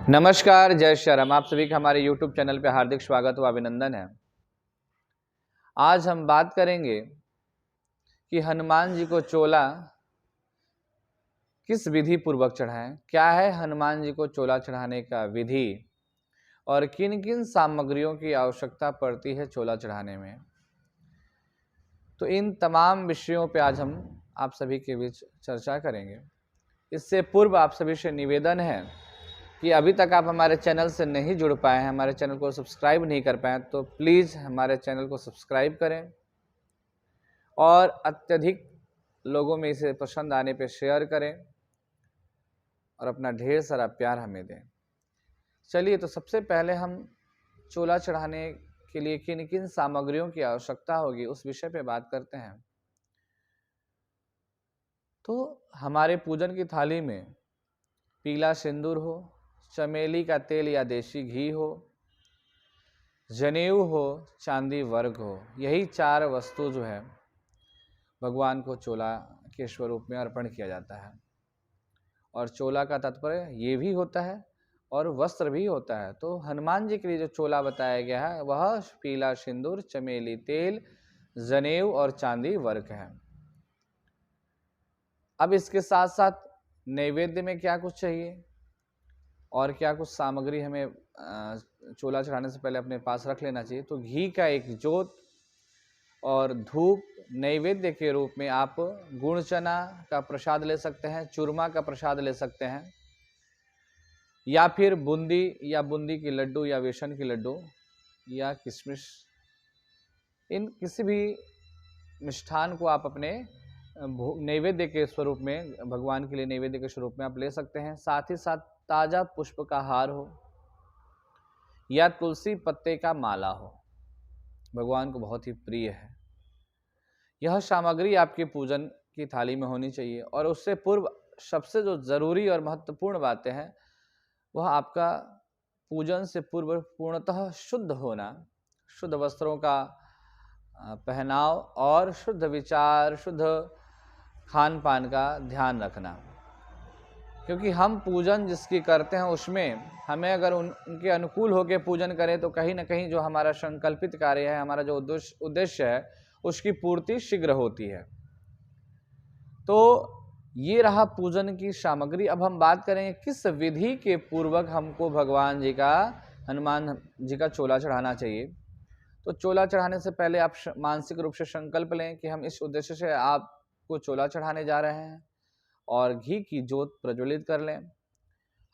नमस्कार, जय श्री राम। आप सभी का हमारे YouTube चैनल पे हार्दिक स्वागत व अभिनंदन है। आज हम बात करेंगे कि हनुमान जी को चोला किस विधि पूर्वक चढ़ाएं। क्या है हनुमान जी को चोला चढ़ाने का विधि और किन किन सामग्रियों की आवश्यकता पड़ती है चोला चढ़ाने में। तो इन तमाम विषयों पे आज हम आप सभी के बीच चर्चा करेंगे। इससे पूर्व आप सभी से निवेदन है कि अभी तक आप हमारे चैनल से नहीं जुड़ पाए हैं, हमारे चैनल को सब्सक्राइब नहीं कर पाए, तो प्लीज़ हमारे चैनल को सब्सक्राइब करें और अत्यधिक लोगों में इसे पसंद आने पे शेयर करें और अपना ढेर सारा प्यार हमें दें। चलिए, तो सबसे पहले हम चोला चढ़ाने के लिए किन किन सामग्रियों की आवश्यकता होगी उस विषय पे बात करते हैं। तो हमारे पूजन की थाली में पीला सिंदूर हो, चमेली का तेल या देसी घी हो, जनेऊ हो, चांदी वर्क हो, यही 4 वस्तु जो है भगवान को चोला के स्वरूप में अर्पण किया जाता है। और चोला का तात्पर्य ये भी होता है और वस्त्र भी होता है। तो हनुमान जी के लिए जो चोला बताया गया है वह पीला सिंदूर, चमेली तेल, जनेऊ और चांदी वर्क है। अब इसके साथ साथ नैवेद्य में क्या कुछ चाहिए और क्या कुछ सामग्री हमें चोला चढ़ाने से पहले अपने पास रख लेना चाहिए। तो घी का एक जोत और धूप नैवेद्य के रूप में आप गुड़ चना का प्रसाद ले सकते हैं, चूरमा का प्रसाद ले सकते हैं, या फिर बूंदी के लड्डू या बेसन के लड्डू या किशमिश, इन किसी भी मिष्ठान को आप अपने नैवेद्य के स्वरूप में, भगवान के लिए नैवेद्य के स्वरूप में आप ले सकते हैं। साथ ही साथ ताजा पुष्प का हार हो या तुलसी पत्ते का माला हो, भगवान को बहुत ही प्रिय है। यह सामग्री आपके पूजन की थाली में होनी चाहिए। और उससे पूर्व सबसे जो जरूरी और महत्वपूर्ण बातें हैं वह आपका पूजन से पूर्व पूर्णतः शुद्ध होना, शुद्ध वस्त्रों का पहनाव और शुद्ध विचार, शुद्ध खान पान का ध्यान रखना। क्योंकि हम पूजन जिसकी करते हैं उसमें हमें अगर उनके अनुकूल होकर पूजन करें तो कहीं ना कहीं जो हमारा संकल्पित कार्य है, हमारा जो उद्देश्य है, उसकी पूर्ति शीघ्र होती है। तो ये रहा पूजन की सामग्री। अब हम बात करेंगे किस विधि के पूर्वक हमको भगवान जी का, हनुमान जी का चोला चढ़ाना चाहिए। तो चोला चढ़ाने से पहले आप मानसिक रूप से संकल्प लें कि हम इस उद्देश्य से आपको चोला चढ़ाने जा रहे हैं और घी की जोत प्रज्वलित कर लें।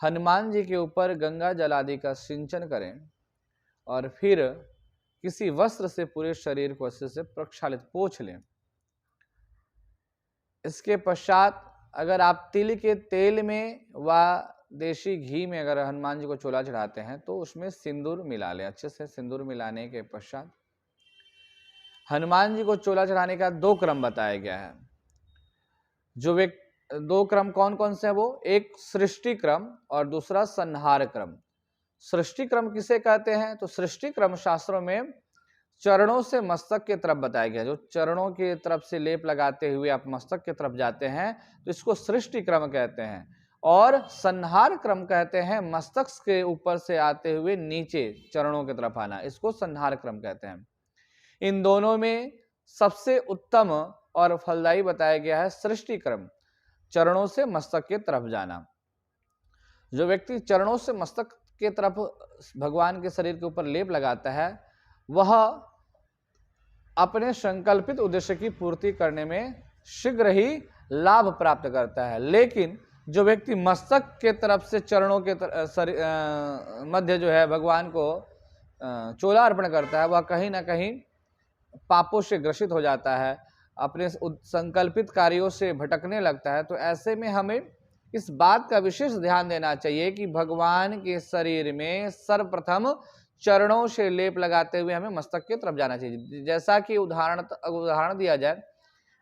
हनुमान जी के ऊपर गंगा जल आदि का सिंचन करें और फिर किसी वस्त्र से पूरे शरीर को अच्छे से प्रक्षालित पोंछ लें। इसके पश्चात अगर आप तिल के तेल में व देसी घी में अगर हनुमान जी को चोला चढ़ाते हैं तो उसमें सिंदूर मिला लें। अच्छे से सिंदूर मिलाने के पश्चात हनुमान जी को चोला चढ़ाने का 2 क्रम बताया गया है। जो 2 क्रम कौन कौन से हैं वो, एक सृष्टि क्रम और दूसरा संहार क्रम। सृष्टि क्रम किसे कहते हैं? तो सृष्टि क्रम शास्त्रों में चरणों से मस्तक के तरफ बताया गया। जो चरणों की तरफ से लेप लगाते हुए आप मस्तक की तरफ जाते हैं तो इसको सृष्टि क्रम कहते हैं। और संहार क्रम कहते हैं मस्तक के ऊपर से आते हुए नीचे चरणों की तरफ आना, इसको संहार क्रम कहते हैं। इन दोनों में सबसे उत्तम और फलदायी बताया गया है सृष्टि क्रम, चरणों से मस्तक के तरफ जाना। जो व्यक्ति चरणों से मस्तक के तरफ भगवान के शरीर के ऊपर लेप लगाता है वह अपने संकल्पित उद्देश्य की पूर्ति करने में शीघ्र ही लाभ प्राप्त करता है। लेकिन जो व्यक्ति मस्तक के तरफ से चरणों के मध्य जो है भगवान को चोला अर्पण करता है वह कहीं ना कहीं पापों से ग्रसित हो जाता है, अपने संकल्पित कार्यों से भटकने लगता है। तो ऐसे में हमें इस बात का विशेष ध्यान देना चाहिए कि भगवान के शरीर में सर्वप्रथम चरणों से लेप लगाते हुए हमें मस्तक की तरफ जाना चाहिए। जैसा कि उदाहरण दिया जाए,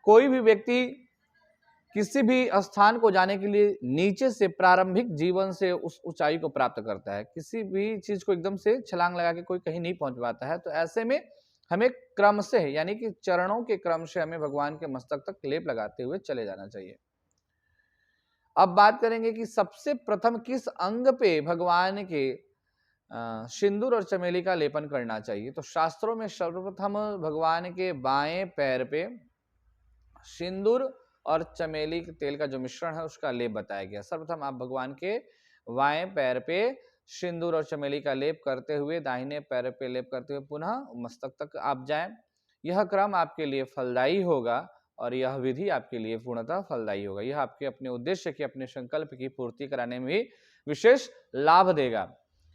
कोई भी व्यक्ति किसी भी स्थान को जाने के लिए नीचे से प्रारंभिक जीवन से उस ऊंचाई को प्राप्त करता है। किसी भी चीज को एकदम से छलांग लगा के कोई कहीं नहीं पहुंच पाता है। तो ऐसे में हमें क्रम से, यानी कि चरणों के क्रम से हमें भगवान के मस्तक तक लेप लगाते हुए चले जाना चाहिए। अब बात करेंगे कि सबसे प्रथम किस अंग पे भगवान के सिंदूर और चमेली का लेपन करना चाहिए। तो शास्त्रों में सर्वप्रथम भगवान के बाएं पैर पे सिंदूर और चमेली के तेल का जो मिश्रण है उसका लेप बताया गया। सर्वप्रथम आप भगवान के बाएं पैर पे सिंदूर और चमेली का लेप करते हुए दाहिने पैर पे लेप करते हुए पुनः मस्तक तक आप जाएं। यह क्रम आपके लिए फलदायी होगा और यह विधि आपके लिए पूर्णतः फलदायी होगा। यह आपके अपने उद्देश्य की, अपने संकल्प की पूर्ति कराने में भी विशेष लाभ देगा।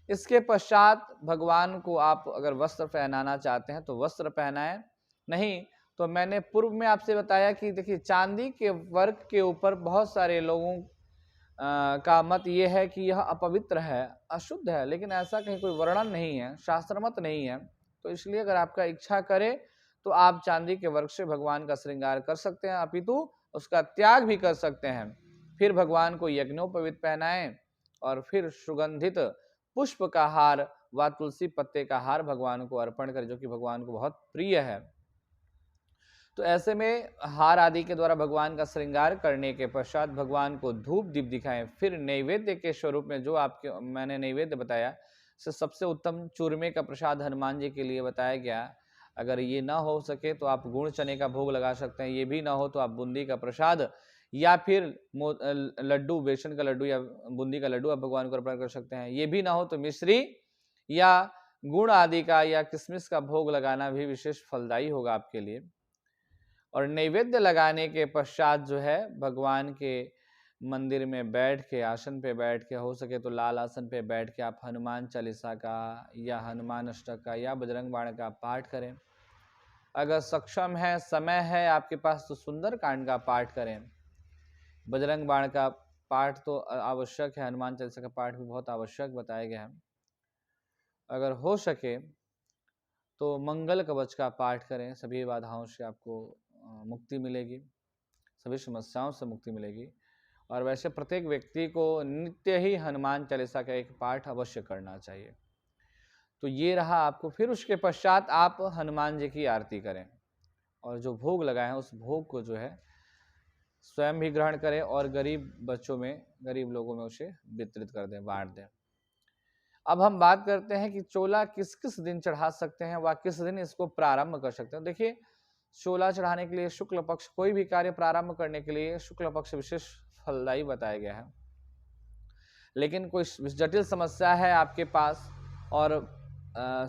इसके पश्चात भगवान को आप अगर वस्त्र पहनाना चाहते हैं तो वस्त्र पहनाएं, नहीं तो मैंने पूर्व में आपसे बताया कि देखिए चांदी के वर्क के ऊपर बहुत सारे लोगों का मत ये है कि यह अपवित्र है, अशुद्ध है, लेकिन ऐसा कहीं कोई वर्णन नहीं है, शास्त्र मत नहीं है। तो इसलिए अगर आपका इच्छा करे तो आप चांदी के वर्क से भगवान का श्रृंगार कर सकते हैं, अपितु उसका त्याग भी कर सकते हैं। फिर भगवान को यज्ञोपवीत पहनाएं और फिर सुगंधित पुष्प का हार व तुलसी पत्ते का हार भगवान को अर्पण करें, जो कि भगवान को बहुत प्रिय है। तो ऐसे में हार आदि के द्वारा भगवान का श्रृंगार करने के पश्चात भगवान को धूप दीप दिखाएं। फिर नैवेद्य के स्वरूप में जो आपके मैंने नैवेद्य बताया, सबसे उत्तम चूरमे का प्रसाद हनुमान जी के लिए बताया गया। अगर ये ना हो सके तो आप गुड़ चने का भोग लगा सकते हैं, ये भी ना हो तो आप बूंदी का प्रसाद या फिर लड्डू, बेसन का लड्डू या बूंदी का लड्डू आप भगवान को अर्पण कर सकते हैं। ये भी ना हो तो मिश्री या गुड़ आदि का या किशमिश का भोग लगाना भी विशेष फलदायी होगा आपके लिए। और नैवेद्य लगाने के पश्चात जो है भगवान के मंदिर में बैठ के, आसन पे बैठ के, हो सके तो लाल आसन पे बैठ के आप हनुमान चालीसा का या हनुमान अष्टक का या बजरंग बाण का पाठ करें। अगर सक्षम है, समय है आपके पास तो सुंदर कांड का पाठ करें। बजरंग बाण का पाठ तो आवश्यक है, हनुमान चालीसा का पाठ भी बहुत आवश्यक बताया गया है। अगर हो सके तो मंगल कवच का पाठ करें, सभी बाधाओं से आपको मुक्ति मिलेगी, सभी समस्याओं से मुक्ति मिलेगी। और वैसे प्रत्येक व्यक्ति को नित्य ही हनुमान चालीसा का एक पाठ अवश्य करना चाहिए। तो ये रहा आपको। फिर उसके पश्चात आप हनुमान जी की आरती करें और जो भोग लगाए हैं उस भोग को जो है स्वयं भी ग्रहण करें और गरीब बच्चों में, गरीब लोगों में उसे वितरित कर दें, बांट दें। अब हम बात करते हैं कि चोला किस किस दिन चढ़ा सकते हैं व किस दिन इसको प्रारंभ कर सकते हैं। देखिए चोला चढ़ाने के लिए शुक्ल पक्ष, कोई भी कार्य प्रारंभ करने के लिए शुक्ल पक्ष विशेष फलदायी बताया गया है। लेकिन कोई जटिल समस्या है आपके पास और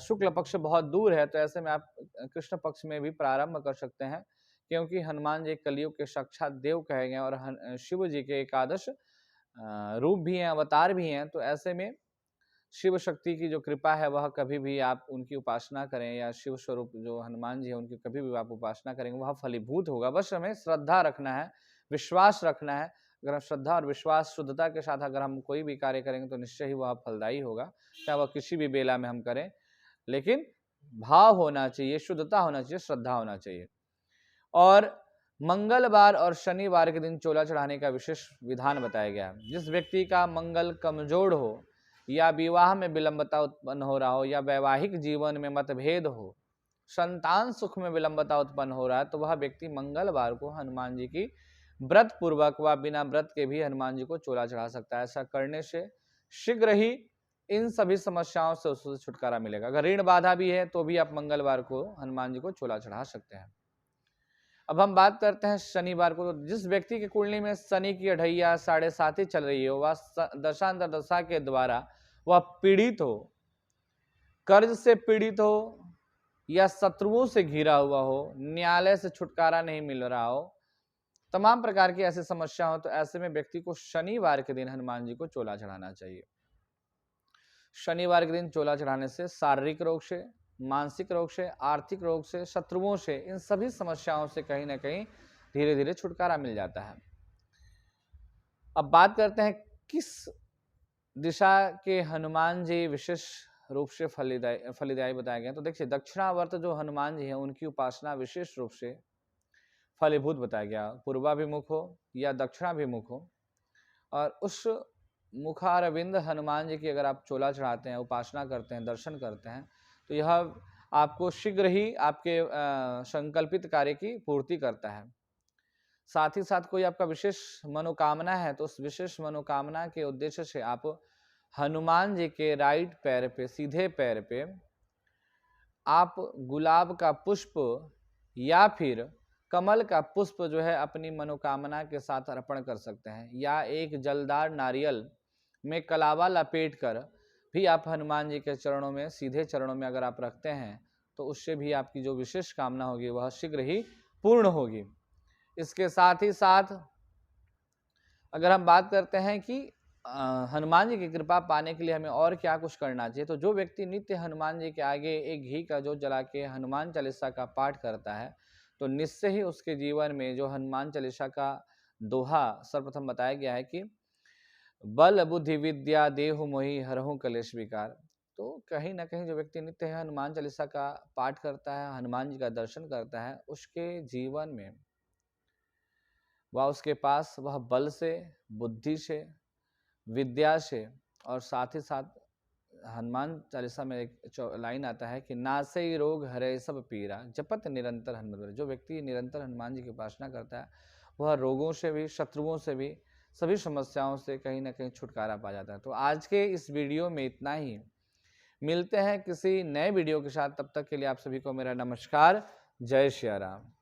शुक्ल पक्ष बहुत दूर है, तो ऐसे में आप कृष्ण पक्ष में भी प्रारंभ कर सकते हैं, क्योंकि हनुमान जी कलयुग के साक्षात देव कहे गए और शिव जी के एकादश रूप भी हैं, अवतार भी हैं। तो ऐसे में शिव शक्ति की जो कृपा है वह कभी भी आप उनकी उपासना करें, या शिव स्वरूप जो हनुमान जी है उनकी कभी भी आप उपासना करेंगे वह फलीभूत होगा। बस हमें श्रद्धा रखना है, विश्वास रखना है। अगर हम श्रद्धा और विश्वास, शुद्धता के साथ अगर हम कोई भी कार्य करेंगे तो निश्चय ही वह फलदायी होगा, चाहे वह किसी भी बेला में हम करें। लेकिन भाव होना चाहिए, शुद्धता होना चाहिए, श्रद्धा होना चाहिए। और मंगलवार और शनिवार के दिन चोला चढ़ाने का विशेष विधान बताया गया है। जिस व्यक्ति का मंगल कमजोर हो, या विवाह में विलंबता उत्पन्न हो रहा हो, या वैवाहिक जीवन में मतभेद हो, संतान सुख में विलंबता उत्पन्न हो रहा है, तो वह व्यक्ति मंगलवार को हनुमान जी की व्रत पूर्वक व बिना व्रत के भी हनुमान जी को चोला चढ़ा सकता है। ऐसा करने से शीघ्र ही इन सभी समस्याओं से उससे छुटकारा मिलेगा। अगर ऋण बाधा भी है तो भी आप मंगलवार को हनुमान जी को चोला चढ़ा सकते हैं। अब हम बात करते हैं शनिवार को। तो जिस व्यक्ति की कुंडली में शनि की अढ़ैया 7.5 चल रही हो, वह दशांतर दशा के द्वारा वह पीड़ित हो, कर्ज से पीड़ित हो, या शत्रुओं से घिरा हुआ हो, न्यायालय से छुटकारा नहीं मिल रहा हो, तमाम प्रकार की ऐसी समस्या हो, तो ऐसे में व्यक्ति को शनिवार के दिन हनुमान जी को चोला चढ़ाना चाहिए। शनिवार के दिन चोला चढ़ाने से शारीरिक रोग से, मानसिक रोग से, आर्थिक रोग से, शत्रुओं से, इन सभी समस्याओं से कहीं ना कहीं धीरे धीरे छुटकारा मिल जाता है। अब बात करते हैं किस दिशा के हनुमान जी विशेष रूप से फलदायी बताए गए। तो देखिए दक्षिणावर्त जो हनुमान जी हैं उनकी उपासना विशेष रूप से फलीभूत बताया गया। पूर्वाभिमुख हो या दक्षिणाभिमुख हो, और उस मुखारविंद हनुमान जी की अगर आप चोला चढ़ाते हैं, उपासना करते हैं, दर्शन करते हैं, तो यह आपको शीघ्र ही आपके संकल्पित कार्य की पूर्ति करता है। साथ ही साथ कोई आपका विशेष मनोकामना है तो उस विशेष मनोकामना के उद्देश्य से आप हनुमान जी के राइट पैर पे, सीधे पैर पे आप गुलाब का पुष्प या फिर कमल का पुष्प जो है अपनी मनोकामना के साथ अर्पण कर सकते हैं, या एक जलदार नारियल में कलावा लपेट कर भी आप हनुमान जी के चरणों में, सीधे चरणों में अगर आप रखते हैं तो उससे भी आपकी जो विशेष कामना होगी वह शीघ्र ही पूर्ण होगी। इसके साथ ही साथ अगर हम बात करते हैं कि हनुमान जी की कृपा पाने के लिए हमें और क्या कुछ करना चाहिए, तो जो व्यक्ति नित्य हनुमान जी के आगे एक घी का जोत जला के हनुमान चालीसा का पाठ करता है तो निश्चय ही उसके जीवन में जो हनुमान चालीसा का दोहा सर्वप्रथम बताया गया है कि बल बुद्धि विद्या देहु मोहि हरहु कलेश विकार, तो कहीं ना कहीं जो व्यक्ति नित्य हनुमान चालीसा का पाठ करता है, हनुमान जी का दर्शन करता है, उसके जीवन में वह उसके पास वह बल से, बुद्धि से, विद्या से और साथ ही साथ हनुमान चालीसा में एक लाइन आता है कि नासई रोग हरे सब पीरा जपत निरंतर हनुमान। जो व्यक्ति निरंतर हनुमान जी की उपासना करता है वह रोगों से भी, शत्रुओं से भी, सभी समस्याओं से कहीं ना कहीं छुटकारा पा जाता है। तो आज के इस वीडियो में इतना ही, मिलते हैं किसी नए वीडियो के साथ, तब तक के लिए आप सभी को मेरा नमस्कार। जय श्री राम।